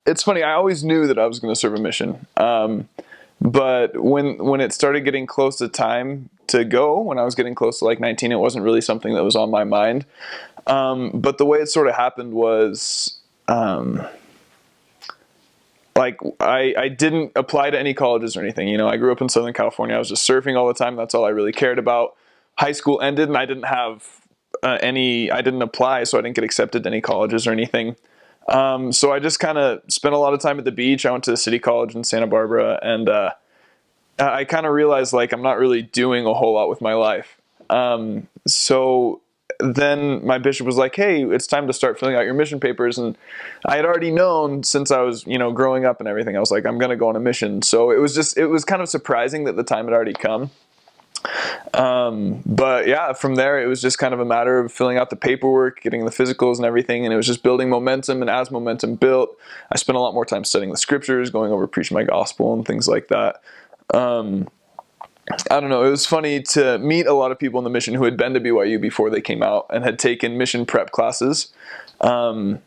it's funny. I always knew that I was going to serve a mission. But when it started getting close to time to go, when I was getting close to like 19, it wasn't really something that was on my mind. But the way it sort of happened was, like I didn't apply to any colleges or anything. You know, I grew up in Southern California. I was just surfing all the time. That's all I really cared about. High school ended, and I didn't have I didn't apply, so I didn't get accepted to any colleges or anything. So I just kind of spent a lot of time at the beach. I went to the city college in Santa Barbara, and I kind of realized like I'm not really doing a whole lot with my life. So then my bishop was like, "Hey, it's time to start filling out your mission papers." And I had already known since I was, growing up and everything. I was like, "I'm going to go on a mission." So it was kind of surprising that the time had already come. But yeah, from there, it was just kind of a matter of filling out the paperwork, getting the physicals and everything. And it was just building momentum. And as momentum built, I spent a lot more time studying the scriptures, going over preaching my gospel and things like that. I don't know. It was funny to meet a lot of people in the mission who had been to BYU before they came out and had taken mission prep classes. And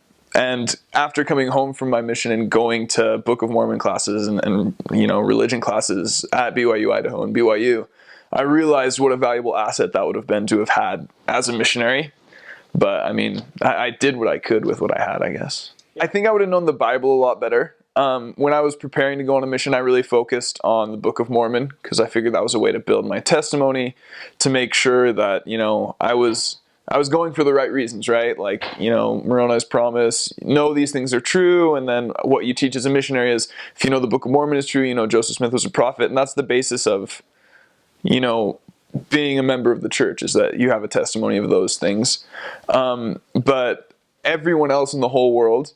after coming home from my mission and going to Book of Mormon classes and religion classes at BYU, Idaho and BYU, I realized what a valuable asset that would have been to have had as a missionary. But I mean, I did what I could with what I had, I guess. I think I would have known the Bible a lot better. When I was preparing to go on a mission, I really focused on the Book of Mormon because I figured that was a way to build my testimony, to make sure that, I was going for the right reasons, right? Like, Moroni's promise, these things are true. And then what you teach as a missionary is, if the Book of Mormon is true, Joseph Smith was a prophet. And that's the basis of, being a member of the church, is that you have a testimony of those things. But everyone else in the whole world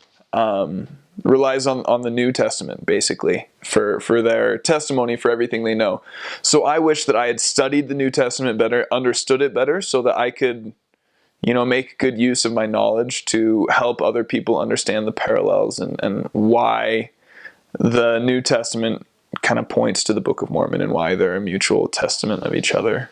relies on the New Testament, basically, for their testimony, for everything they know. So I wish that I had studied the New Testament better, understood it better, so that I could, make good use of my knowledge to help other people understand the parallels and why the New Testament kind of points to the Book of Mormon and why they're a mutual testament of each other.